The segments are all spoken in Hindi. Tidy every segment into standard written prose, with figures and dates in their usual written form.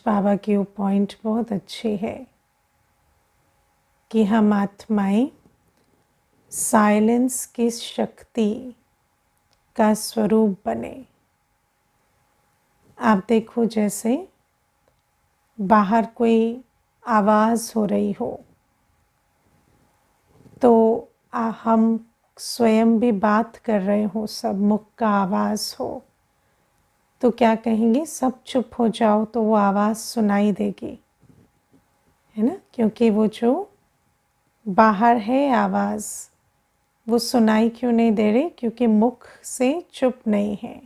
बाबा की वो पॉइंट बहुत अच्छी है कि हम आत्माएं साइलेंस की शक्ति का स्वरूप बने। आप देखो जैसे बाहर कोई आवाज़ हो रही हो तो हम स्वयं भी बात कर रहे हो, सब मुख का आवाज़ हो तो क्या कहेंगे, सब चुप हो जाओ, तो वो आवाज़ सुनाई देगी, है ना। क्योंकि वो जो बाहर है आवाज़ वो सुनाई क्यों नहीं दे रही, क्योंकि मुख से चुप नहीं है।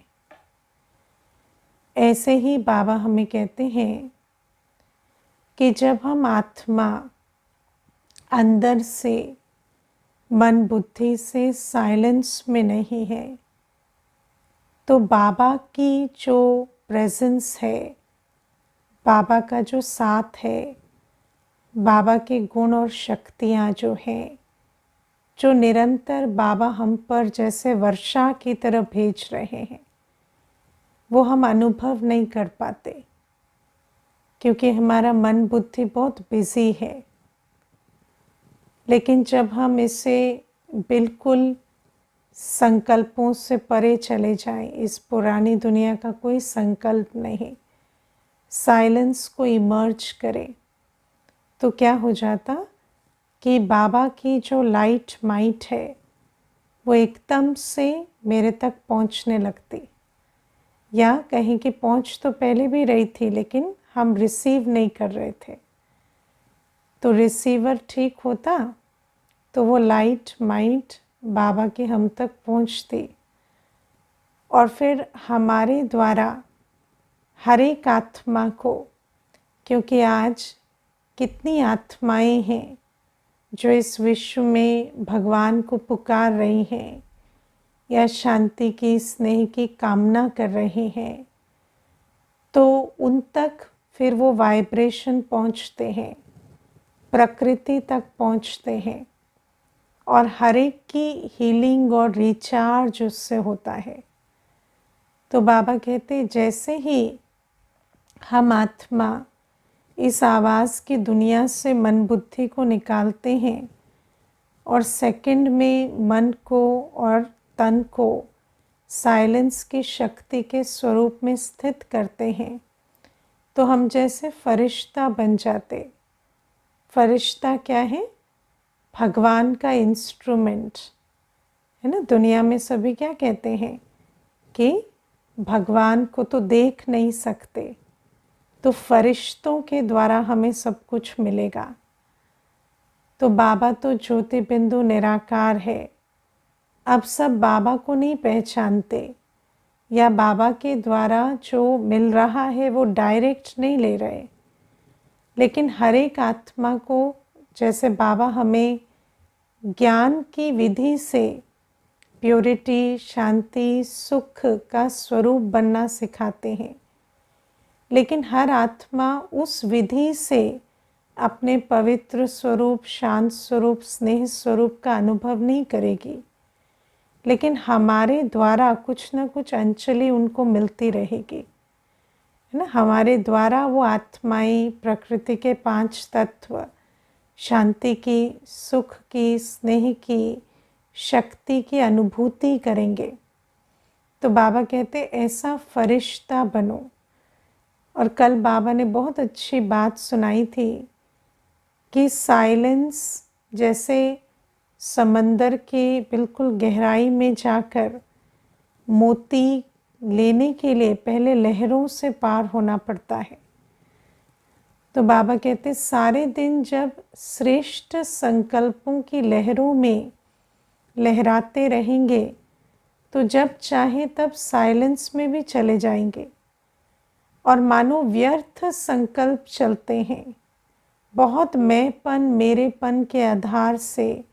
ऐसे ही बाबा हमें कहते हैं कि जब हम आत्मा अंदर से मन बुद्धि से साइलेंस में नहीं है तो बाबा की जो प्रेजेंस है, बाबा का जो साथ है, बाबा के गुण और शक्तियाँ जो हैं, जो निरंतर बाबा हम पर जैसे वर्षा की तरह भेज रहे हैं, वो हम अनुभव नहीं कर पाते क्योंकि हमारा मन बुद्धि बहुत बिजी है। लेकिन जब हम इसे बिल्कुल संकल्पों से परे चले जाएं, इस पुरानी दुनिया का कोई संकल्प नहीं, साइलेंस को इमर्ज करें, तो क्या हो जाता कि बाबा की जो लाइट माइट है वो एकदम से मेरे तक पहुंचने लगती, या कहीं कि पहुंच तो पहले भी रही थी लेकिन हम रिसीव नहीं कर रहे थे। तो रिसीवर ठीक होता तो वो लाइट माइट बाबा की हम तक पहुंचती और फिर हमारे द्वारा हर एक आत्मा को, क्योंकि आज कितनी आत्माएं हैं जो इस विश्व में भगवान को पुकार रही हैं या शांति की, स्नेह की कामना कर रही हैं, तो उन तक फिर वो वाइब्रेशन पहुंचते हैं, प्रकृति तक पहुंचते हैं और हर एक की हीलिंग और रिचार्ज उससे होता है। तो बाबा कहते जैसे ही हम आत्मा इस आवाज़ की दुनिया से मन बुद्धि को निकालते हैं और सेकंड में मन को और तन को साइलेंस की शक्ति के स्वरूप में स्थित करते हैं, तो हम जैसे फरिश्ता बन जाते। फरिश्ता क्या है? भगवान का इंस्ट्रूमेंट, है ना। दुनिया में सभी क्या कहते हैं कि भगवान को तो देख नहीं सकते, तो फरिश्तों के द्वारा हमें सब कुछ मिलेगा। तो बाबा तो ज्योति बिंदु निराकार है। अब सब बाबा को नहीं पहचानते या बाबा के द्वारा जो मिल रहा है वो डायरेक्ट नहीं ले रहे, लेकिन हर एक आत्मा को जैसे बाबा हमें ज्ञान की विधि से प्योरिटी, शांति, सुख का स्वरूप बनना सिखाते हैं, लेकिन हर आत्मा उस विधि से अपने पवित्र स्वरूप, शांत स्वरूप, स्नेह स्वरूप का अनुभव नहीं करेगी, लेकिन हमारे द्वारा कुछ न कुछ अंजलि उनको मिलती रहेगी, है ना। हमारे द्वारा वो आत्माएं प्रकृति के 5 तत्व, शांति की, सुख की, स्नेह की, शक्ति की अनुभूति करेंगे। तो बाबा कहते ऐसा फरिश्ता बनो। और कल बाबा ने बहुत अच्छी बात सुनाई थी कि साइलेंस जैसे समंदर के बिल्कुल गहराई में जाकर मोती लेने के लिए पहले लहरों से पार होना पड़ता है। तो बाबा कहते सारे दिन जब श्रेष्ठ संकल्पों की लहरों में लहराते रहेंगे तो जब चाहे तब साइलेंस में भी चले जाएंगे और मानो व्यर्थ संकल्प चलते हैं, बहुत मैंपन, मेरेपन के आधार से,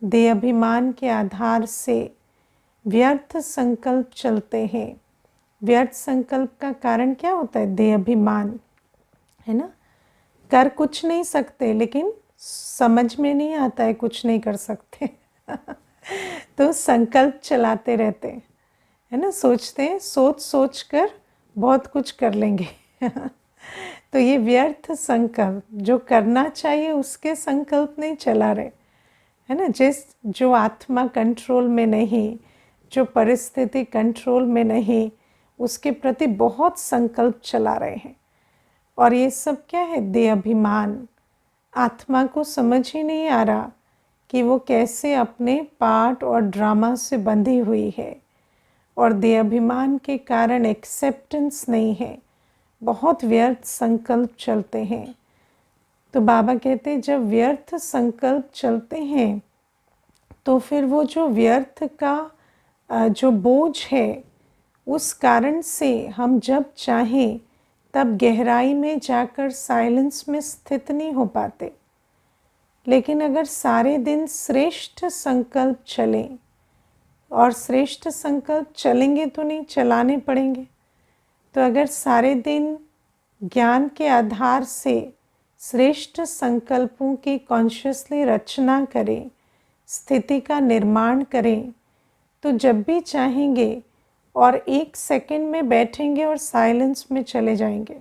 देहाभिमान के आधार से व्यर्थ संकल्प चलते हैं। व्यर्थ संकल्प का कारण क्या होता है? देहाभिमान, है ना। कर कुछ नहीं सकते लेकिन समझ में नहीं आता है कुछ नहीं कर सकते तो संकल्प चलाते रहते हैं, है ना। सोचते हैं, सोच सोच कर बहुत कुछ कर लेंगे तो ये व्यर्थ संकल्प, जो करना चाहिए उसके संकल्प नहीं चला रहे, है ना। जो आत्मा कंट्रोल में नहीं, जो परिस्थिति कंट्रोल में नहीं, उसके प्रति बहुत संकल्प चला रहे हैं। और ये सब क्या है? देह अभिमान। आत्मा को समझ ही नहीं आ रहा कि वो कैसे अपने पार्ट और ड्रामा से बंधी हुई है, और देह अभिमान के कारण एक्सेप्टेंस नहीं है, बहुत व्यर्थ संकल्प चलते हैं। तो बाबा कहते हैं जब व्यर्थ संकल्प चलते हैं तो फिर वो जो व्यर्थ का जो बोझ है, उस कारण से हम जब चाहें तब गहराई में जाकर साइलेंस में स्थित नहीं हो पाते। लेकिन अगर सारे दिन श्रेष्ठ संकल्प चलें, और श्रेष्ठ संकल्प चलेंगे तो नहीं, चलाने पड़ेंगे। तो अगर सारे दिन ज्ञान के आधार से श्रेष्ठ संकल्पों की कॉन्शियसली रचना करें, स्थिति का निर्माण करें, तो जब भी चाहेंगे और 1 सेकंड में बैठेंगे और साइलेंस में चले जाएंगे,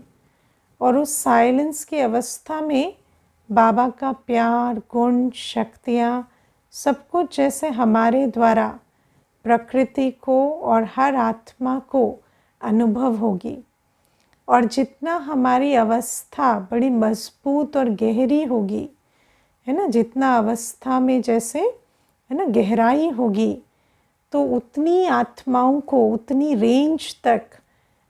और उस साइलेंस की अवस्था में बाबा का प्यार, गुण, शक्तियाँ, सब कुछ जैसे हमारे द्वारा प्रकृति को और हर आत्मा को अनुभव होगी। और जितना हमारी अवस्था बड़ी मजबूत और गहरी होगी, है ना, जितना अवस्था में जैसे, है ना, गहराई होगी, तो उतनी आत्माओं को, उतनी रेंज तक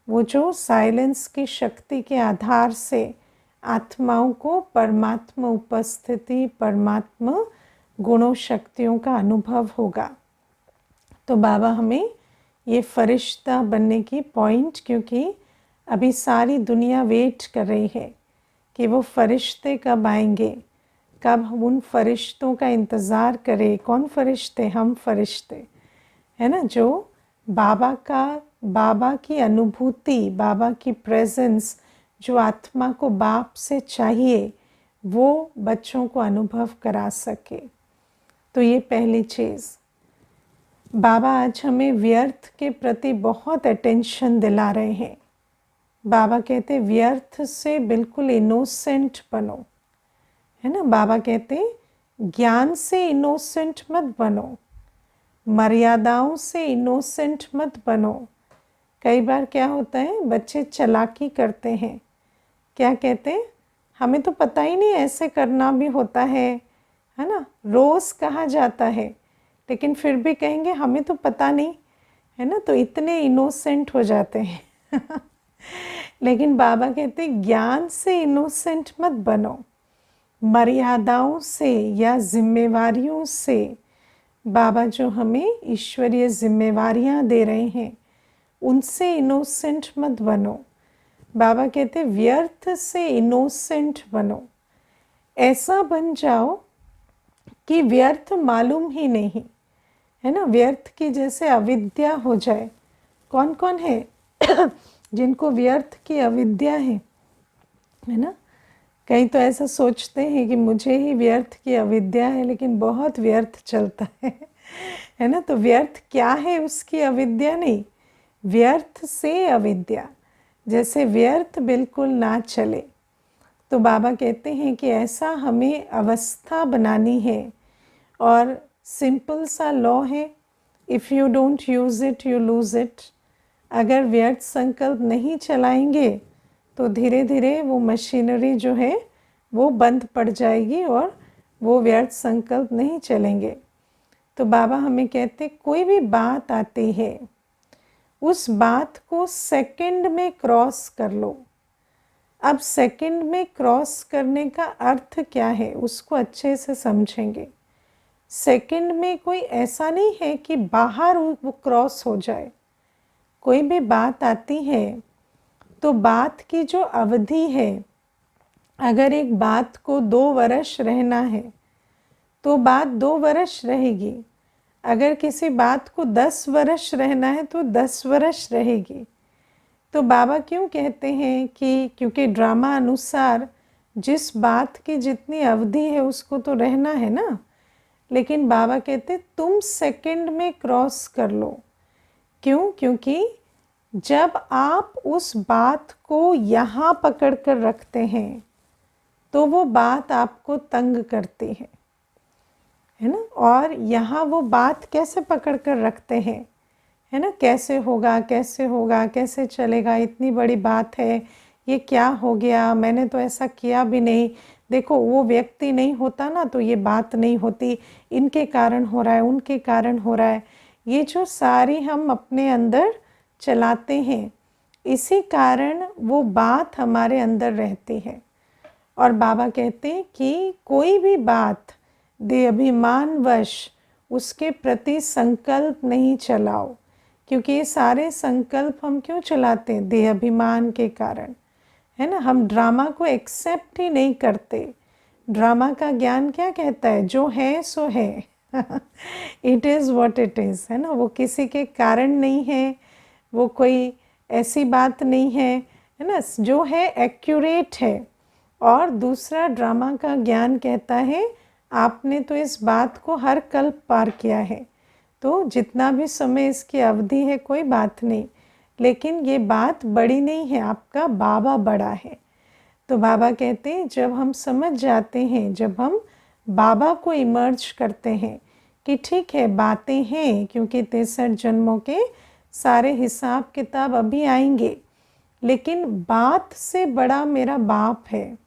वो जो साइलेंस की शक्ति के आधार से आत्माओं को परमात्मा उपस्थिति, परमात्मा गुणों, शक्तियों का अनुभव होगा। तो बाबा हमें ये फरिश्ता बनने की पॉइंट, क्योंकि अभी सारी दुनिया वेट कर रही है कि वो फरिश्ते कब आएंगे, कब हम उन फरिश्तों का इंतज़ार करें। कौन फरिश्ते? हम फरिश्ते, है ना, जो बाबा की अनुभूति, बाबा की प्रेजेंस जो आत्मा को बाप से चाहिए, वो बच्चों को अनुभव करा सके। तो ये पहली चीज़। बाबा आज हमें व्यर्थ के प्रति बहुत अटेंशन दिला रहे हैं। बाबा कहते व्यर्थ से बिल्कुल इनोसेंट बनो, है ना। बाबा कहते ज्ञान से इनोसेंट मत बनो, मर्यादाओं से इनोसेंट मत बनो। कई बार क्या होता है, बच्चे चालाकी करते हैं। क्या कहते हैं? हमें तो पता ही नहीं ऐसे करना भी होता है ना। रोज़ कहा जाता है, लेकिन फिर भी कहेंगे हमें तो पता नहीं, है ना। तो इतने इनोसेंट हो जाते हैं लेकिन बाबा कहते ज्ञान से इनोसेंट मत बनो, मर्यादाओं से या जिम्मेवारियों से, बाबा जो हमें ईश्वरीय जिम्मेवारियां दे रहे हैं, उनसे इनोसेंट मत बनो। बाबा कहते व्यर्थ से इनोसेंट बनो। ऐसा बन जाओ कि व्यर्थ मालूम ही नहीं, है ना। व्यर्थ की जैसे अविद्या हो जाए। कौन कौन है जिनको व्यर्थ की अविद्या है ना। कई तो ऐसा सोचते हैं कि मुझे ही व्यर्थ की अविद्या है, लेकिन बहुत व्यर्थ चलता है ना। तो व्यर्थ क्या है? उसकी अविद्या नहीं, व्यर्थ से अविद्या, जैसे व्यर्थ बिल्कुल ना चले। तो बाबा कहते हैं कि ऐसा हमें अवस्था बनानी है, और सिंपल सा लॉ है, if you don't use it you lose it. अगर व्यर्थ संकल्प नहीं चलाएंगे तो धीरे धीरे वो मशीनरी जो है वो बंद पड़ जाएगी, और वो व्यर्थ संकल्प नहीं चलेंगे। तो बाबा हमें कहते कोई भी बात आती है, उस बात को सेकंड में क्रॉस कर लो। अब सेकंड में क्रॉस करने का अर्थ क्या है, उसको अच्छे से समझेंगे। सेकंड में कोई ऐसा नहीं है कि बाहर वो क्रॉस हो जाए। कोई भी बात आती है तो बात की जो अवधि है, अगर एक बात को 2 वर्ष रहना है तो बात 2 वर्ष रहेगी। अगर किसी बात को 10 वर्ष रहना है तो 10 वर्ष रहेगी। तो बाबा क्यों कहते हैं कि क्योंकि ड्रामा अनुसार जिस बात की जितनी अवधि है उसको तो रहना है ना। लेकिन बाबा कहते तुम सेकंड में क्रॉस कर लो। क्यों? क्योंकि जब आप उस बात को यहाँ पकड़ कर रखते हैं तो वो बात आपको तंग करती है ना। और यहाँ वो बात कैसे पकड़ कर रखते हैं, है ना, कैसे होगा, कैसे होगा, कैसे चलेगा, इतनी बड़ी बात है, ये क्या हो गया, मैंने तो ऐसा किया भी नहीं, देखो वो व्यक्ति नहीं होता ना तो ये बात नहीं होती, इनके कारण हो रहा है, उनके कारण हो रहा है। ये जो सारी हम अपने अंदर चलाते हैं, इसी कारण वो बात हमारे अंदर रहती है। और बाबा कहते हैं कि कोई भी बात देहाभिमानवश उसके प्रति संकल्प नहीं चलाओ, क्योंकि ये सारे संकल्प हम क्यों चलाते हैं, देहाभिमान के कारण, है ना। हम ड्रामा को एक्सेप्ट ही नहीं करते। ड्रामा का ज्ञान क्या कहता है, जो है सो है it is what it is, है ना। वो किसी के कारण नहीं है, वो कोई ऐसी बात नहीं है ना, जो है एक्यूरेट है। और दूसरा ड्रामा का ज्ञान कहता है आपने तो इस बात को हर कल्प पार किया है, तो जितना भी समय इसकी अवधि है कोई बात नहीं, लेकिन ये बात बड़ी नहीं है, आपका बाबा बड़ा है। तो बाबा कहते हैं जब हम समझ जाते हैं, जब हम बाबा को इमर्ज करते हैं कि ठीक है बातें हैं, क्योंकि 63 जन्मों के सारे हिसाब किताब अभी आएंगे, लेकिन बात से बड़ा मेरा बाप है।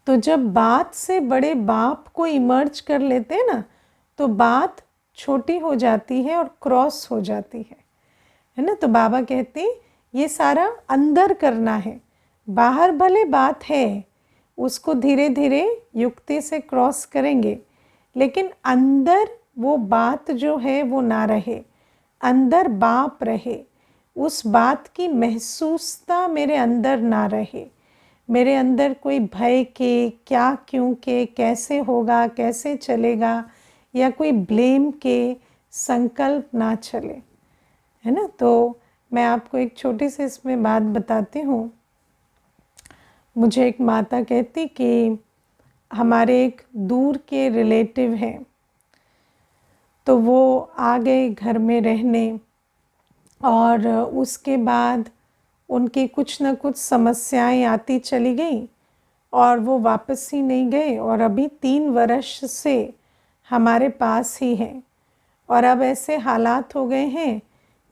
तो जब बात से बड़े बाप को इमर्ज कर लेते हैं ना, तो बात छोटी हो जाती है और क्रॉस हो जाती है ना। तो बाबा कहते हैं ये सारा अंदर करना है, बाहर भले बात है उसको धीरे धीरे युक्ति से क्रॉस करेंगे, लेकिन अंदर वो बात जो है वो ना रहे, अंदर बाप रहे, उस बात की महसूसता मेरे अंदर ना रहे, मेरे अंदर कोई भय के, क्या क्यों के, कैसे होगा, कैसे चलेगा, या कोई ब्लेम के संकल्प ना चले, है ना। तो मैं आपको एक छोटी सी इसमें बात बताती हूँ। मुझे एक माता कहती कि हमारे एक दूर के रिलेटिव हैं, तो वो आ गए घर में रहने, और उसके बाद उनकी कुछ न कुछ समस्याएं आती चली गई और वो वापस ही नहीं गए, और अभी 3 वर्ष से हमारे पास ही हैं। और अब ऐसे हालात हो गए हैं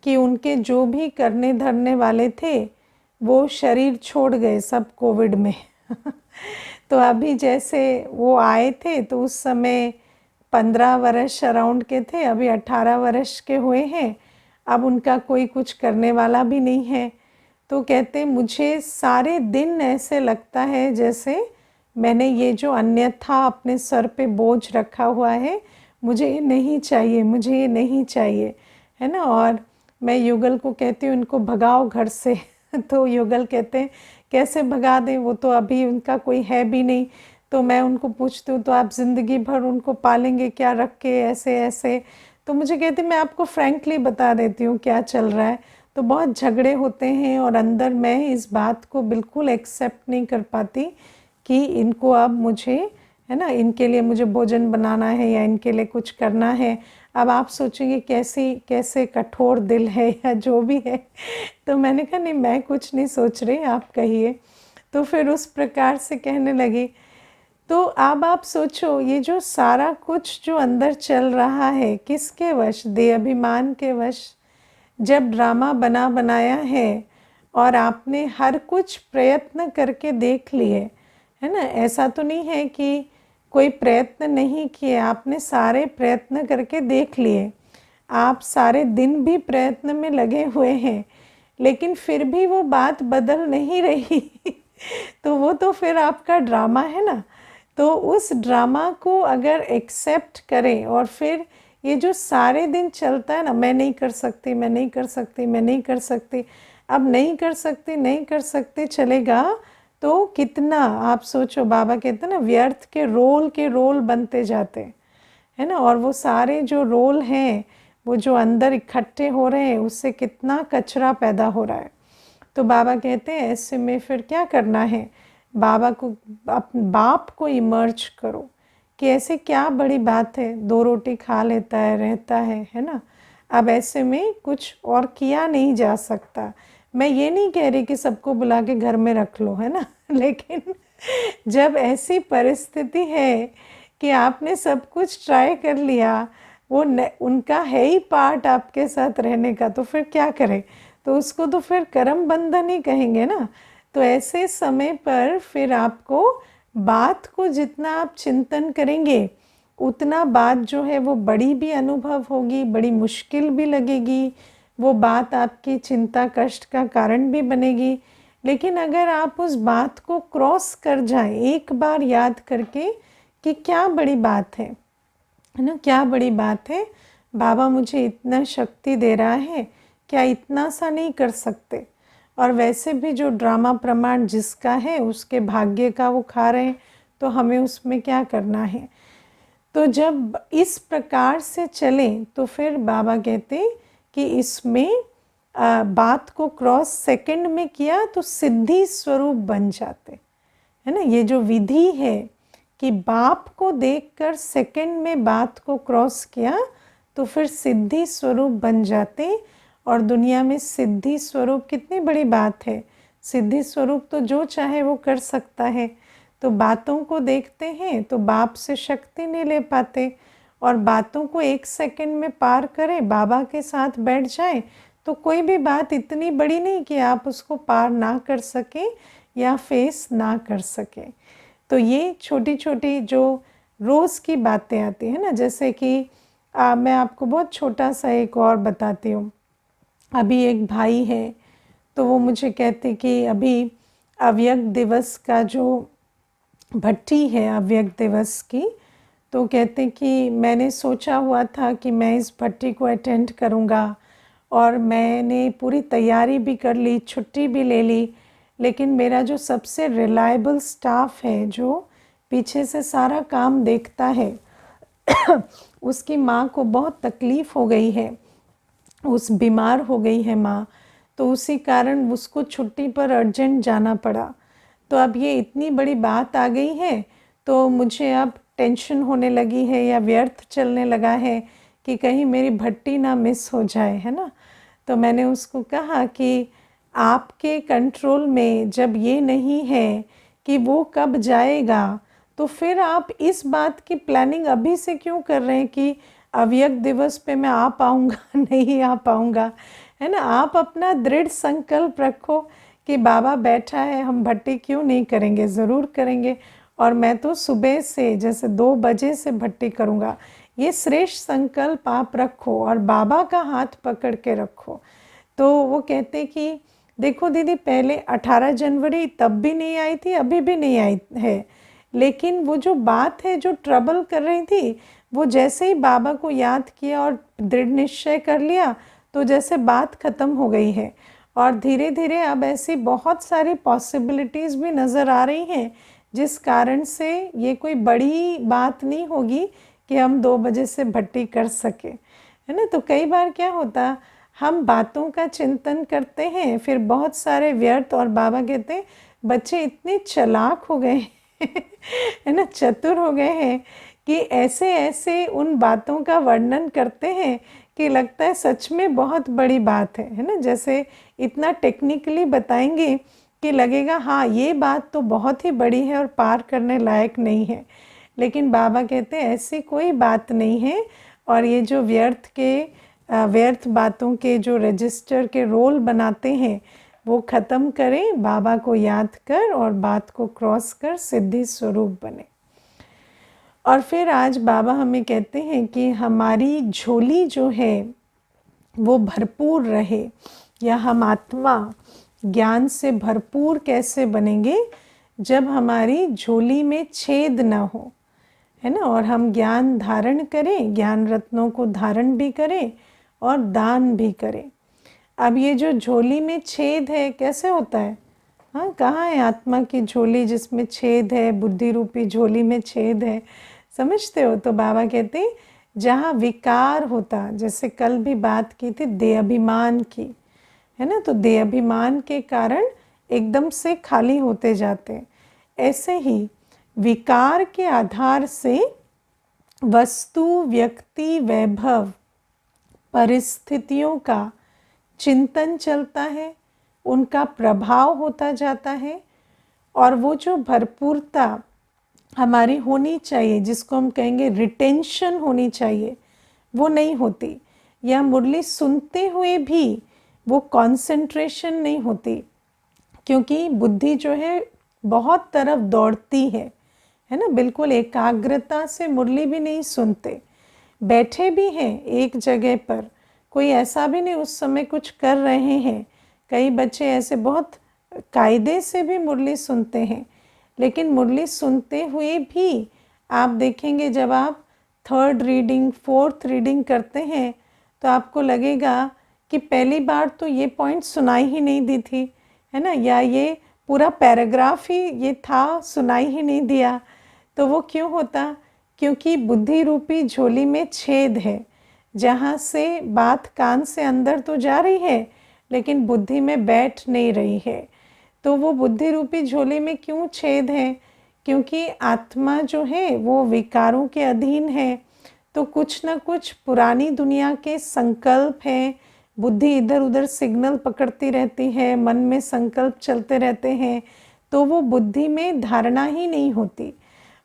कि उनके जो भी करने धरने वाले थे वो शरीर छोड़ गए सब कोविड में तो अभी जैसे वो आए थे तो उस समय 15 वर्ष अराउंड के थे, अभी 18 वर्ष के हुए हैं, अब उनका कोई कुछ करने वाला भी नहीं है। तो कहते मुझे सारे दिन ऐसे लगता है जैसे मैंने ये जो अन्यथा अपने सर पे बोझ रखा हुआ है, मुझे ये नहीं चाहिए, मुझे ये नहीं चाहिए, है ना। और मैं युगल को कहती हूँ इनको भगाओ घर से तो युगल कहते हैं कैसे भगा दें, वो तो अभी उनका कोई है भी नहीं। तो मैं उनको पूछती हूँ तो आप ज़िंदगी भर उनको पालेंगे क्या रख के, ऐसे ऐसे। तो मुझे कहते मैं आपको फ्रैंकली बता देती हूँ क्या चल रहा है। तो बहुत झगड़े होते हैं और अंदर मैं इस बात को बिल्कुल एक्सेप्ट नहीं कर पाती कि इनको अब मुझे, है ना, इनके लिए मुझे भोजन बनाना है या इनके लिए कुछ करना है। अब आप सोचेंगे कैसे कठोर दिल है या जो भी है तो मैंने कहा नहीं मैं कुछ नहीं सोच रही, आप कहिए। तो फिर उस प्रकार से कहने लगी। तो अब आप सोचो ये जो सारा कुछ जो अंदर चल रहा है किसके वश, देहाभिमान के वश। जब ड्रामा बना बनाया है और आपने हर कुछ प्रयत्न करके देख लिए, है ना, ऐसा तो नहीं है कि कोई प्रयत्न नहीं किए, आपने सारे प्रयत्न करके देख लिए, आप सारे दिन भी प्रयत्न में लगे हुए हैं, लेकिन फिर भी वो बात बदल नहीं रही तो वो तो फिर आपका ड्रामा है ना। तो उस ड्रामा को अगर एक्सेप्ट करें और फिर ये जो सारे दिन चलता है ना, मैं नहीं कर सकती, मैं नहीं कर सकती, मैं नहीं कर सकती, अब नहीं कर सकती, नहीं कर सकते चलेगा तो कितना आप सोचो। बाबा कहते हैं ना व्यर्थ के रोल बनते जाते, है ना। और वो सारे जो रोल हैं वो जो अंदर इकट्ठे हो रहे हैं उससे कितना कचरा पैदा हो रहा है। तो बाबा कहते हैं ऐसे में फिर क्या करना है, बाबा को बाप को इमर्ज करो कि ऐसे क्या बड़ी बात है, 2 रोटी खा लेता है रहता है ना। अब ऐसे में कुछ और किया नहीं जा सकता। मैं ये नहीं कह रही कि सबको बुला के घर में रख लो, है ना लेकिन जब ऐसी परिस्थिति है कि आपने सब कुछ ट्राई कर लिया, वो उनका है ही पार्ट आपके साथ रहने का, तो फिर क्या करें? तो उसको तो फिर कर्म बंधन ही कहेंगे ना। तो ऐसे समय पर फिर आपको बात को जितना आप चिंतन करेंगे, उतना बात जो है वो बड़ी भी अनुभव होगी, बड़ी मुश्किल भी लगेगी, वो बात आपकी चिंता कष्ट का कारण भी बनेगी। लेकिन अगर आप उस बात को क्रॉस कर जाएं, एक बार याद करके कि क्या बड़ी बात है ना, क्या बड़ी बात है, बाबा मुझे इतना शक्ति दे रहा है, क्या इतना सा नहीं कर सकते? और वैसे भी जो ड्रामा प्रमाण जिसका है उसके भाग्य का वो खा रहे हैं, तो हमें उसमें क्या करना है? तो जब इस प्रकार से चलें तो फिर बाबा कहते कि इसमें बात को क्रॉस सेकंड में किया तो सिद्धि स्वरूप बन जाते, है ना। ये जो विधि है कि बाप को देखकर सेकंड में बात को क्रॉस किया तो फिर सिद्धि स्वरूप बन जाते। और दुनिया में सिद्धि स्वरूप कितनी बड़ी बात है। सिद्धि स्वरूप तो जो चाहे वो कर सकता है। तो बातों को देखते हैं तो बाप से शक्ति नहीं ले पाते, और बातों को एक सेकंड में पार करें, बाबा के साथ बैठ जाए, तो कोई भी बात इतनी बड़ी नहीं कि आप उसको पार ना कर सकें या फेस ना कर सकें। तो ये छोटी छोटी जो रोज़ की बातें आती हैं ना, जैसे कि मैं आपको बहुत छोटा सा एक और बताती हूँ। अभी एक भाई है, तो वो मुझे कहते कि अभी अव्यक्त दिवस का जो भट्टी है अव्यक्त दिवस की, तो कहते कि मैंने सोचा हुआ था कि मैं इस भट्टी को अटेंड करूँगा, और मैंने पूरी तैयारी भी कर ली, छुट्टी भी ले ली, लेकिन मेरा जो सबसे रिलायबल स्टाफ है जो पीछे से सारा काम देखता है उसकी माँ को बहुत तकलीफ़ हो गई है, उस बीमार हो गई है माँ, तो उसी कारण उसको छुट्टी पर अर्जेंट जाना पड़ा। तो अब ये इतनी बड़ी बात आ गई है, तो मुझे अब टेंशन होने लगी है या व्यर्थ चलने लगा है कि कहीं मेरी भट्टी ना मिस हो जाए, है ना। तो मैंने उसको कहा कि आपके कंट्रोल में जब ये नहीं है कि वो कब जाएगा, तो फिर आप इस बात की प्लानिंग अभी से क्यों कर रहे हैं कि अव्यक्त दिवस पे मैं आ पाऊँगा नहीं आ पाऊँगा, है ना। आप अपना दृढ़ संकल्प रखो कि बाबा बैठा है, हम भट्टी क्यों नहीं करेंगे, ज़रूर करेंगे। और मैं तो सुबह से जैसे 2 बजे से भट्टी करूँगा। ये श्रेष्ठ संकल्प आप रखो और बाबा का हाथ पकड़ के रखो। तो वो कहते कि देखो दीदी, पहले 18 जनवरी तब भी नहीं आई थी, अभी भी नहीं आई है, लेकिन वो जो बात है जो ट्रबल कर रही थी, वो जैसे ही बाबा को याद किया और दृढ़ निश्चय कर लिया, तो जैसे बात ख़त्म हो गई है। और धीरे धीरे अब ऐसी बहुत सारी पॉसिबिलिटीज़ भी नज़र आ रही हैं, जिस कारण से ये कोई बड़ी बात नहीं होगी कि हम 2 बजे से भट्टी कर सके, है ना। तो कई बार क्या होता, हम बातों का चिंतन करते हैं, फिर बहुत सारे व्यर्थ, और बाबा कहते हैं बच्चे इतने चालाक हो गए है ना, चतुर हो गए हैं कि ऐसे ऐसे उन बातों का वर्णन करते हैं कि लगता है सच में बहुत बड़ी बात है ना। जैसे इतना टेक्निकली बताएंगे कि लगेगा हाँ ये बात तो बहुत ही बड़ी है और पार करने लायक नहीं है, लेकिन बाबा कहते हैं ऐसी कोई बात नहीं है। और ये जो व्यर्थ बातों के जो रजिस्टर के रोल बनाते हैं, वो ख़त्म करें, बाबा को याद कर और बात को क्रॉस कर सिद्धि स्वरूप बने। और फिर आज बाबा हमें कहते हैं कि हमारी झोली जो है वो भरपूर रहे, या हम आत्मा ज्ञान से भरपूर कैसे बनेंगे, जब हमारी झोली में छेद ना हो, है ना। और हम ज्ञान धारण करें, ज्ञान रत्नों को धारण भी करें और दान भी करें। अब ये जो झोली में छेद है कैसे होता है? हाँ, कहाँ है आत्मा की झोली जिसमें छेद है, बुद्धि रूपी झोली में छेद है, समझते हो? तो बाबा कहते जहाँ विकार होता, जैसे कल भी बात की थी देहाभिमान की, है ना। तो देहाभिमान के कारण एकदम से खाली होते जाते हैं। ऐसे ही विकार के आधार से वस्तु, व्यक्ति, वैभव, परिस्थितियों का चिंतन चलता है, उनका प्रभाव होता जाता है, और वो जो भरपूरता हमारी होनी चाहिए, जिसको हम कहेंगे रिटेंशन होनी चाहिए, वो नहीं होती। या मुरली सुनते हुए भी वो कंसंट्रेशन नहीं होती, क्योंकि बुद्धि जो है बहुत तरफ दौड़ती है ना। बिल्कुल एकाग्रता से मुरली भी नहीं सुनते। बैठे भी हैं एक जगह पर, कोई ऐसा भी नहीं उस समय कुछ कर रहे हैं। कई बच्चे ऐसे बहुत कायदे से भी मुरली सुनते हैं, लेकिन मुरली सुनते हुए भी आप देखेंगे जब आप थर्ड रीडिंग फोर्थ रीडिंग करते हैं तो आपको लगेगा कि पहली बार तो ये पॉइंट सुनाई ही नहीं दी थी, है ना, या ये पूरा पैराग्राफ ही ये था, सुनाई ही नहीं दिया। तो वो क्यों होता? क्योंकि बुद्धि रूपी झोली में छेद है, जहाँ से बात कान से अंदर तो जा रही है लेकिन बुद्धि में बैठ नहीं रही है। तो वो बुद्धि रूपी झोली में क्यों छेद है? क्योंकि आत्मा जो है वो विकारों के अधीन है। तो कुछ ना कुछ पुरानी दुनिया के संकल्प हैं, बुद्धि इधर उधर सिग्नल पकड़ती रहती है, मन में संकल्प चलते रहते हैं, तो वो बुद्धि में धारणा ही नहीं होती।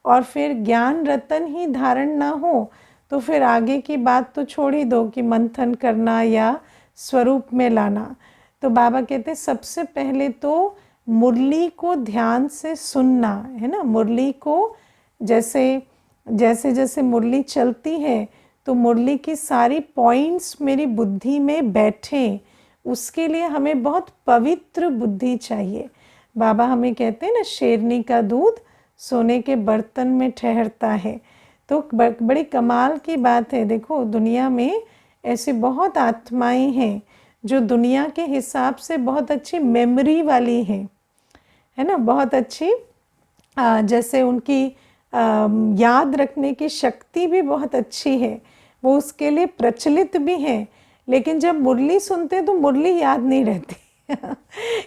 और फिर ज्ञान रतन ही धारण ना हो तो फिर आगे की बात तो छोड़ ही दो कि मंथन करना या स्वरूप में लाना। तो बाबा कहते सबसे पहले तो मुरली को ध्यान से सुनना, है ना। मुरली को जैसे जैसे जैसे मुरली चलती है तो मुरली की सारी पॉइंट्स मेरी बुद्धि में बैठें, उसके लिए हमें बहुत पवित्र बुद्धि चाहिए। बाबा हमें कहते हैं ना, शेरनी का दूध सोने के बर्तन में ठहरता है। तो बड़ी कमाल की बात है। देखो दुनिया में ऐसी बहुत आत्माएं हैं जो दुनिया के हिसाब से बहुत अच्छी मेमोरी वाली हैं, है ना, बहुत अच्छी जैसे उनकी याद रखने की शक्ति भी बहुत अच्छी है, वो उसके लिए प्रचलित भी हैं। लेकिन जब मुरली सुनते तो मुरली याद नहीं रहती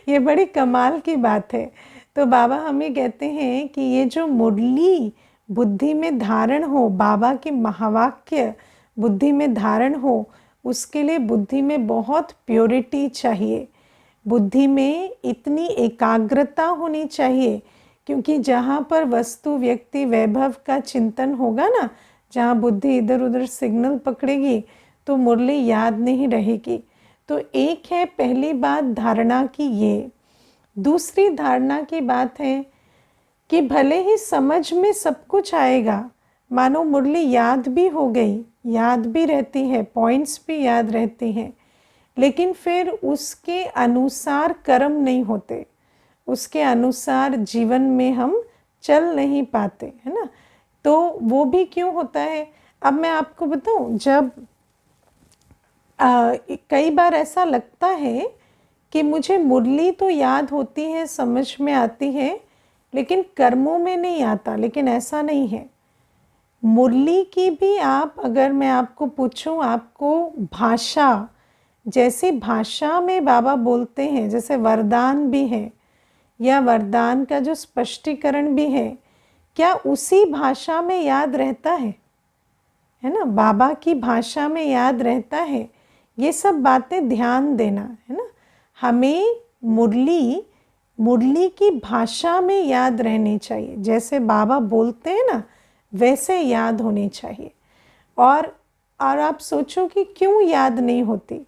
ये बड़ी कमाल की बात है। तो बाबा हमें कहते हैं कि ये जो मुरली बुद्धि में धारण हो, बाबा की महावाक्य बुद्धि में धारण हो, उसके लिए बुद्धि में बहुत प्योरिटी चाहिए, बुद्धि में इतनी एकाग्रता होनी चाहिए। क्योंकि जहाँ पर वस्तु व्यक्ति वैभव का चिंतन होगा ना, जहाँ बुद्धि इधर उधर सिग्नल पकड़ेगी तो मुरली याद नहीं रहेगी। तो एक है पहली बात धारणा की ये। दूसरी धारणा की बात है कि भले ही समझ में सब कुछ आएगा, मानो मुरली याद भी हो गई, याद भी रहती है, पॉइंट्स भी याद रहती हैं, लेकिन फिर उसके अनुसार कर्म नहीं होते, उसके अनुसार जीवन में हम चल नहीं पाते, है ना। तो वो भी क्यों होता है? अब मैं आपको बताऊं, जब कई बार ऐसा लगता है कि मुझे मुरली तो याद होती है, समझ में आती है, लेकिन कर्मों में नहीं आता। लेकिन ऐसा नहीं है। मुरली की भी आप, अगर मैं आपको पूछूं, आपको भाषा, जैसी भाषा में बाबा बोलते हैं, जैसे वरदान भी है या वरदान का जो स्पष्टीकरण भी है, क्या उसी भाषा में याद रहता है ना, बाबा की भाषा में याद रहता है? ये सब बातें ध्यान देना, है ना। हमें मुरली की भाषा में याद रहनी चाहिए, जैसे बाबा बोलते हैं ना वैसे याद होनी चाहिए। और आप सोचो कि क्यों याद नहीं होती?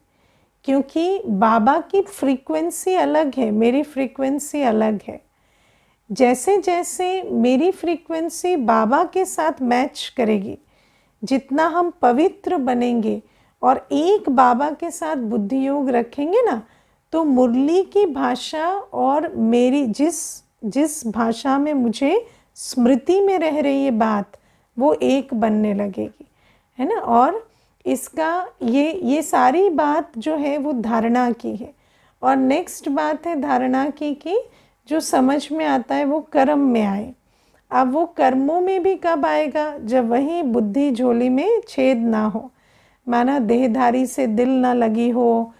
क्योंकि बाबा की फ्रीक्वेंसी अलग है, मेरी फ्रीक्वेंसी अलग है। जैसे जैसे मेरी फ्रीक्वेंसी बाबा के साथ मैच करेगी, जितना हम पवित्र बनेंगे और एक बाबा के साथ बुद्धि योग रखेंगे ना, तो मुरली की भाषा और मेरी जिस भाषा में मुझे स्मृति में रह रही है बात, वो एक बनने लगेगी, है ना। और इसका ये सारी बात जो है वो धारणा की है। और नेक्स्ट बात है धारणा की कि जो समझ में आता है वो कर्म में आए। अब वो कर्मों में भी कब आएगा? जब वही बुद्धि झोली में छेद ना हो, माना देहधारी से दिल ना लगी हो,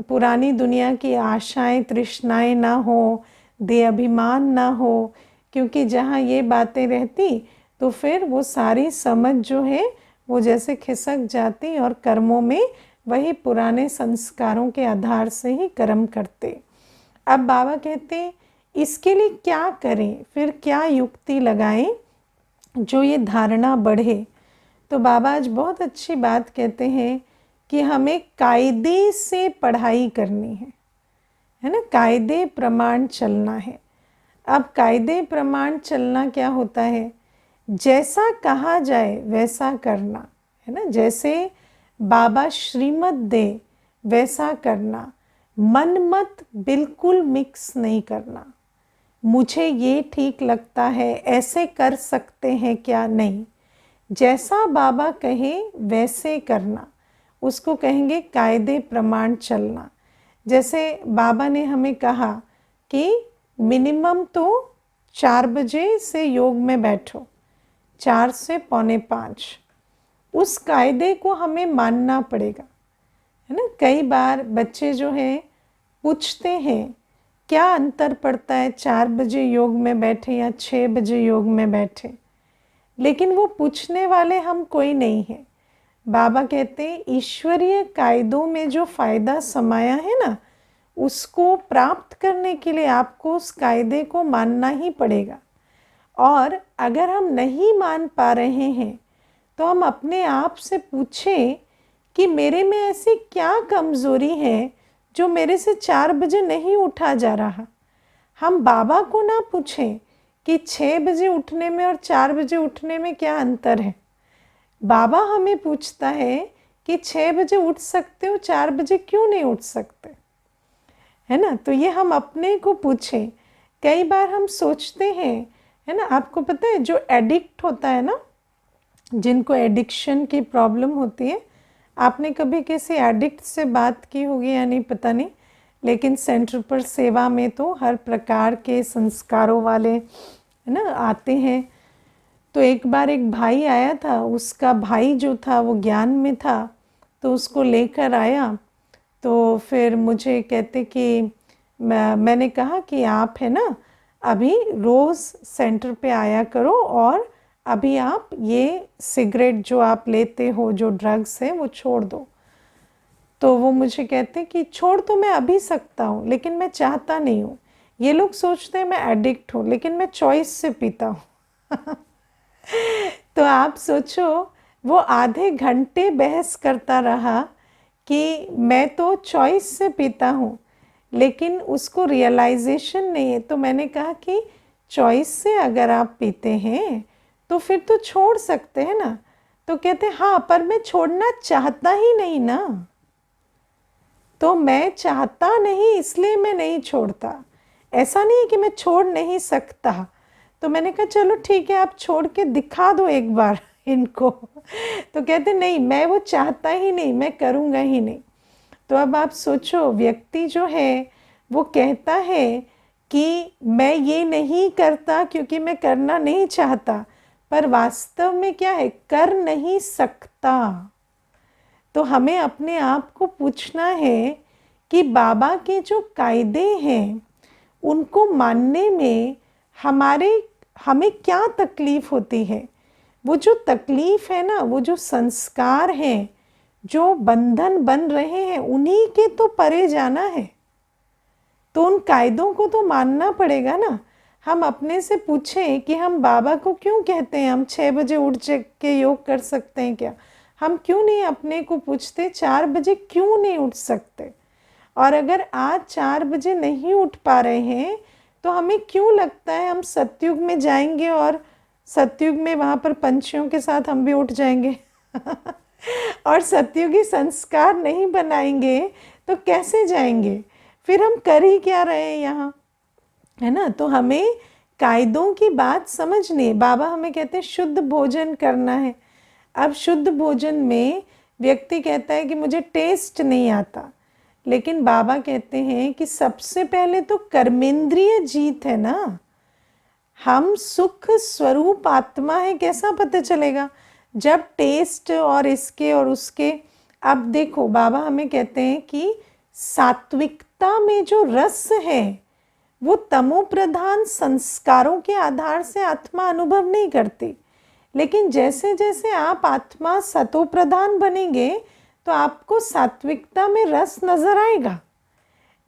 पुरानी दुनिया की आशाएं तृष्णाएं ना हो, देह अभिमान ना हो। क्योंकि जहाँ ये बातें रहती तो फिर वो सारी समझ जो है वो जैसे खिसक जाती और कर्मों में वही पुराने संस्कारों के आधार से ही कर्म करते। अब बाबा कहते इसके लिए क्या करें, फिर क्या युक्ति लगाएं जो ये धारणा बढ़े। तो बाबा आज बहुत अच्छी बात कहते हैं कि हमें कायदे से पढ़ाई करनी है ना, कायदे प्रमाण चलना है। अब कायदे प्रमाण चलना क्या होता है, जैसा कहा जाए वैसा करना है ना, जैसे बाबा श्रीमत दे वैसा करना, मन मत बिल्कुल मिक्स नहीं करना, मुझे ये ठीक लगता है ऐसे कर सकते हैं क्या, नहीं, जैसा बाबा कहे वैसे करना, उसको कहेंगे कायदे प्रमाण चलना। जैसे बाबा ने हमें कहा कि मिनिमम तो 4 बजे से योग में बैठो, 4 से 4:45, उस कायदे को हमें मानना पड़ेगा, है ना। कई बार बच्चे जो हैं पूछते हैं क्या अंतर पड़ता है 4 बजे योग में बैठे या 6 बजे योग में बैठे, लेकिन वो पूछने वाले हम कोई नहीं है। बाबा कहते हैं ईश्वरीय कायदों में जो फ़ायदा समाया है ना, उसको प्राप्त करने के लिए आपको उस कायदे को मानना ही पड़ेगा। और अगर हम नहीं मान पा रहे हैं तो हम अपने आप से पूछें कि मेरे में ऐसी क्या कमज़ोरी है जो मेरे से 4 बजे नहीं उठा जा रहा। हम बाबा को ना पूछें कि 6 बजे उठने में और 4 बजे उठने में क्या अंतर है। बाबा हमें पूछता है कि 6 बजे उठ सकते हो, 4 बजे क्यों नहीं उठ सकते, है ना। तो ये हम अपने को पूछें। कई बार हम सोचते हैं, है ना, आपको पता है जो एडिक्ट होता है ना, जिनको एडिक्शन की प्रॉब्लम होती है, आपने कभी किसी एडिक्ट से बात की होगी या नहीं पता नहीं, लेकिन सेंटर पर सेवा में तो हर प्रकार के संस्कारों वाले, है ना, आते हैं। तो एक बार एक भाई आया था, उसका भाई जो था वो ज्ञान में था, तो उसको लेकर आया। तो फिर मुझे कहते कि मैंने कहा कि आप है ना अभी रोज़ सेंटर पे आया करो और अभी आप ये सिगरेट जो आप लेते हो, जो ड्रग्स है, वो छोड़ दो। तो वो मुझे कहते कि छोड़ तो मैं अभी सकता हूँ लेकिन मैं चाहता नहीं हूँ। ये लोग सोचते हैं मैं एडिक्ट हूँ लेकिन मैं चॉइस से पीता हूँ। तो आप सोचो, वो आधे घंटे बहस करता रहा कि मैं तो चॉइस से पीता हूँ, लेकिन उसको रियलाइजेशन नहीं है। तो मैंने कहा कि चॉइस से अगर आप पीते हैं तो फिर तो छोड़ सकते हैं ना। तो कहते हाँ, पर मैं छोड़ना चाहता ही नहीं ना, तो मैं चाहता नहीं इसलिए मैं नहीं छोड़ता, ऐसा नहीं है कि मैं छोड़ नहीं सकता। तो मैंने कहा चलो ठीक है, आप छोड़ के दिखा दो एक बार इनको। तो कहते नहीं, मैं वो चाहता ही नहीं, मैं करूँगा ही नहीं। तो अब आप सोचो, व्यक्ति जो है वो कहता है कि मैं ये नहीं करता क्योंकि मैं करना नहीं चाहता, पर वास्तव में क्या है, कर नहीं सकता। तो हमें अपने आप को पूछना है कि बाबा के जो कायदे हैं उनको मानने में हमें क्या तकलीफ़ होती है। वो जो तकलीफ़ है ना, वो जो संस्कार हैं, जो बंधन बन रहे हैं, उन्हीं के तो परे जाना है। तो उन कायदों को तो मानना पड़ेगा ना। हम अपने से पूछें कि हम बाबा को क्यों कहते हैं हम 6 बजे उठ के योग कर सकते हैं क्या, हम क्यों नहीं अपने को पूछते 4 बजे क्यों नहीं उठ सकते। और अगर आज 4 बजे नहीं उठ पा रहे हैं तो हमें क्यों लगता है हम सतयुग में जाएंगे और सतयुग में वहाँ पर पंछियों के साथ हम भी उठ जाएंगे। और सतयुगी संस्कार नहीं बनाएंगे तो कैसे जाएंगे, फिर हम कर ही क्या रहे हैं यहाँ, है ना। तो हमें कायदों की बात समझनी है। बाबा हमें कहते हैं शुद्ध भोजन करना है। अब शुद्ध भोजन में व्यक्ति कहता है कि मुझे टेस्ट नहीं आता, लेकिन बाबा कहते हैं कि सबसे पहले तो कर्मेंद्रिय जीत है ना। हम सुख स्वरूप आत्मा है, कैसा पता चलेगा जब टेस्ट और इसके और उसके। अब देखो, बाबा हमें कहते हैं कि सात्विकता में जो रस है वो तमो प्रधान संस्कारों के आधार से आत्मा अनुभव नहीं करती, लेकिन जैसे जैसे आप आत्मा सतो प्रधान बनेंगे तो आपको सात्विकता में रस नजर आएगा।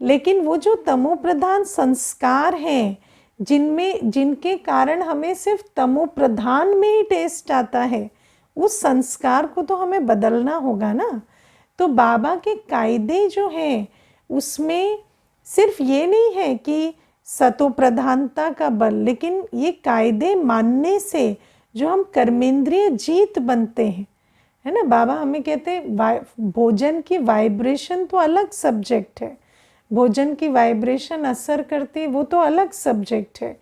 लेकिन वो जो तमो प्रधान संस्कार हैं, जिनके कारण हमें सिर्फ तमो प्रधान में ही टेस्ट आता है, उस संस्कार को तो हमें बदलना होगा ना। तो बाबा के कायदे जो हैं उसमें सिर्फ ये नहीं है कि सतो प्रधानता का बल, लेकिन ये कायदे मानने से जो हम कर्मेंद्रिय जीत बनते हैं, है ना। बाबा हमें कहते हैं भोजन की वाइब्रेशन तो अलग सब्जेक्ट है, भोजन की वाइब्रेशन असर करती है वो तो अलग सब्जेक्ट है,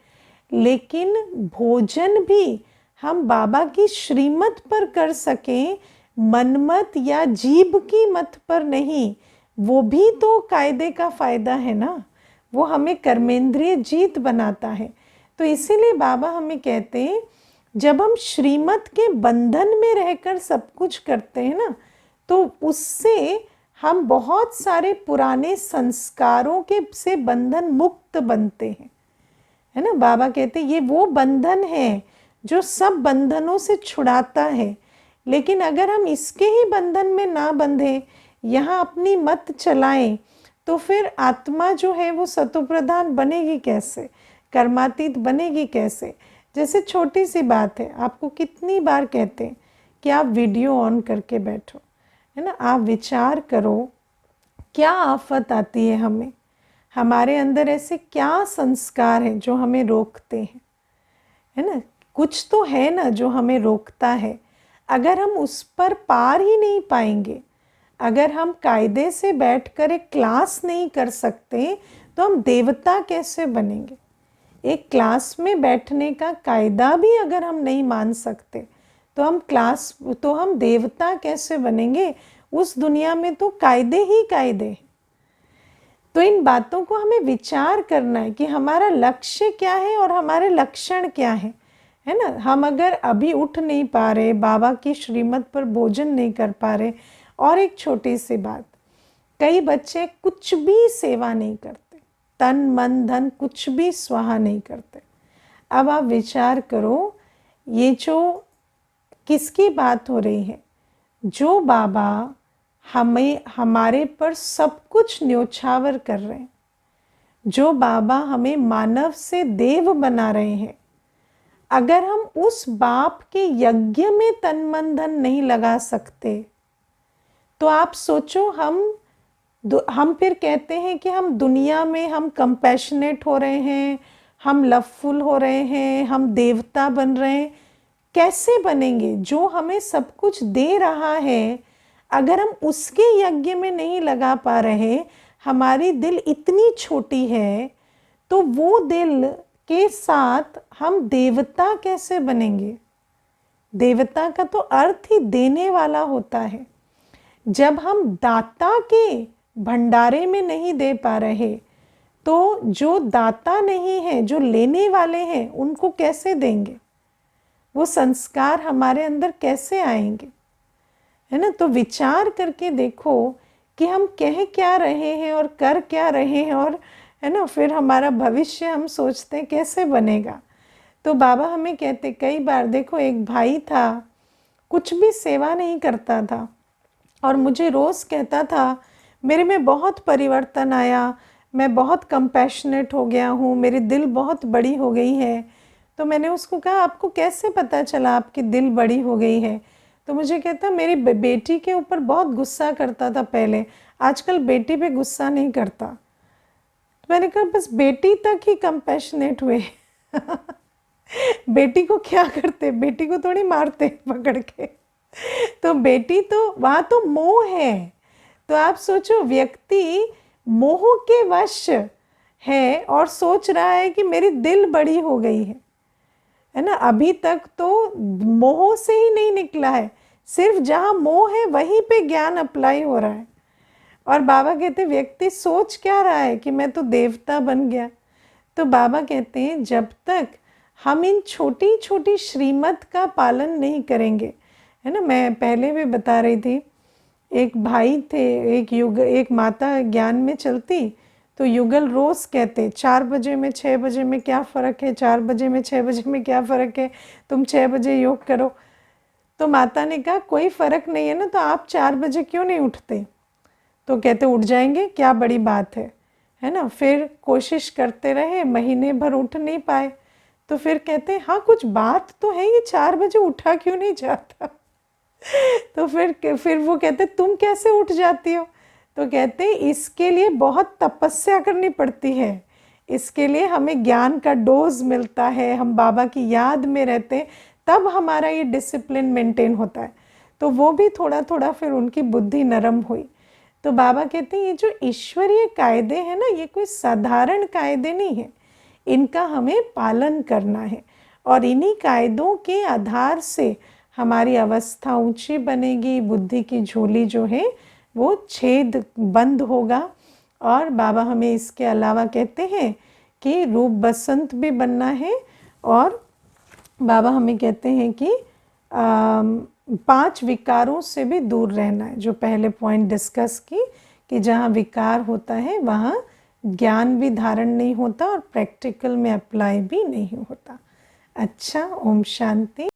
लेकिन भोजन भी हम बाबा की श्रीमत पर कर सकें, मनमत या जीभ की मत पर नहीं, वो भी तो कायदे का फायदा है ना। वो हमें कर्मेंद्रिय जीत बनाता है। तो इसीलिए बाबा हमें कहते हैं जब हम श्रीमत के बंधन में रहकर सब कुछ करते हैं ना, तो उससे हम बहुत सारे पुराने संस्कारों के से बंधन मुक्त बनते हैं, है ना। बाबा कहते हैं ये वो बंधन है जो सब बंधनों से छुड़ाता है। लेकिन अगर हम इसके ही बंधन में ना बंधे, यहाँ अपनी मत चलाएं, तो फिर आत्मा जो है वो सतोप्रधान बनेगी कैसे, कर्मातीत बनेगी कैसे। जैसे छोटी सी बात है, आपको कितनी बार कहते हैं कि आप वीडियो ऑन करके बैठो, है ना। आप विचार करो क्या आफत आती है हमें, हमारे अंदर ऐसे क्या संस्कार हैं जो हमें रोकते हैं, है ना। कुछ तो है ना जो हमें रोकता है। अगर हम उस पर पार ही नहीं पाएंगे, अगर हम कायदे से बैठकर एक क्लास नहीं कर सकते, तो हम देवता कैसे बनेंगे। एक क्लास में बैठने का कायदा भी अगर हम नहीं मान सकते, तो हम देवता कैसे बनेंगे। उस दुनिया में तो कायदे ही कायदे हैं। तो इन बातों को हमें विचार करना है कि हमारा लक्ष्य क्या है और हमारे लक्षण क्या है ना। हम अगर अभी उठ नहीं पा रहे, बाबा की श्रीमत पर भोजन नहीं कर पा रहे, और एक छोटी सी बात, कई बच्चे कुछ भी सेवा नहीं करते, तन मन धन कुछ भी स्वाहा नहीं करते। अब आप विचार करो, ये जो किसकी बात हो रही है, जो बाबा हमारे पर सब कुछ न्योछावर कर रहे हैं, जो बाबा हमें मानव से देव बना रहे हैं। अगर हम उस बाप के यज्ञ में तन मन धन नहीं लगा सकते, तो आप सोचो हम फिर कहते हैं कि हम दुनिया में हम कंपैशनेट हो रहे हैं, हम लवफुल हो रहे हैं, हम देवता बन रहे हैं। कैसे बनेंगे? जो हमें सब कुछ दे रहा है, अगर हम उसके यज्ञ में नहीं लगा पा रहे, हमारी दिल इतनी छोटी है, तो वो दिल के साथ हम देवता कैसे बनेंगे। देवता का तो अर्थ ही देने वाला होता है। जब हम दाता के भंडारे में नहीं दे पा रहे, तो जो दाता नहीं है, जो लेने वाले हैं, उनको कैसे देंगे। वो संस्कार हमारे अंदर कैसे आएंगे, है ना। तो विचार करके देखो कि हम कह क्या रहे हैं और कर क्या रहे हैं, और है ना, फिर हमारा भविष्य हम सोचते हैं कैसे बनेगा। तो बाबा हमें कहते, कई बार देखो, एक भाई था, कुछ भी सेवा नहीं करता था, और मुझे रोज़ कहता था मेरे में बहुत परिवर्तन आया, मैं बहुत कंपैशनेट हो गया हूँ, मेरी दिल बहुत बड़ी हो गई है। तो मैंने उसको कहा आपको कैसे पता चला आपकी दिल बड़ी हो गई है। तो मुझे कहता मेरी बेटी के ऊपर बहुत गुस्सा करता था पहले, आजकल बेटी पे गुस्सा नहीं करता। तो मैंने कहा बस बेटी तक ही कंपैशनेट हुए बेटी को क्या करते, बेटी को थोड़ी मारते पकड़ के। तो बेटी तो वहाँ तो मोह है। तो आप सोचो, व्यक्ति मोह के वश है और सोच रहा है कि मेरी दिल बड़ी हो गई है ना। अभी तक तो मोह से ही नहीं निकला है, सिर्फ जहाँ मोह है वहीं पे ज्ञान अप्लाई हो रहा है। और बाबा कहते व्यक्ति सोच क्या रहा है कि मैं तो देवता बन गया। तो बाबा कहते हैं जब तक हम इन छोटी छोटी श्रीमत का पालन नहीं करेंगे, है ना। मैं पहले भी बता रही थी, एक भाई थे, एक माता ज्ञान में चलती, तो युगल रोज़ कहते 4 बजे में 6 बजे में क्या फ़र्क है, 4 बजे में 6 बजे में क्या फ़र्क है, तुम 6 बजे योग करो। तो माता ने कहा कोई फ़र्क नहीं है ना, तो आप 4 बजे क्यों नहीं उठते? तो कहते उठ जाएंगे, क्या बड़ी बात है ना। फिर कोशिश करते रहे, महीने भर उठ नहीं पाए। तो फिर कहते हाँ कुछ बात तो है, ये 4 बजे उठा क्यों नहीं जाता? तो फिर वो कहते तुम कैसे उठ जाती हो? तो कहते इसके लिए बहुत तपस्या करनी पड़ती है, इसके लिए हमें ज्ञान का डोज मिलता है, हम बाबा की याद में रहते हैं, तब हमारा ये डिसिप्लिन मेंटेन होता है। तो वो भी थोड़ा थोड़ा फिर उनकी बुद्धि नरम हुई। तो बाबा कहते हैं ये जो ईश्वरीय कायदे हैं ना, ये कोई साधारण कायदे नहीं है, इनका हमें पालन करना है, और इन्हीं कायदों के आधार से हमारी अवस्था ऊंची बनेगी, बुद्धि की झोली जो है वो छेद बंद होगा। और बाबा हमें इसके अलावा कहते हैं कि रूप बसंत भी बनना है, और बाबा हमें कहते हैं कि 5 विकारों से भी दूर रहना है, जो पहले पॉइंट डिस्कस की कि जहाँ विकार होता है वहाँ ज्ञान भी धारण नहीं होता और प्रैक्टिकल में अप्लाई भी नहीं होता। अच्छा, ओम शांति।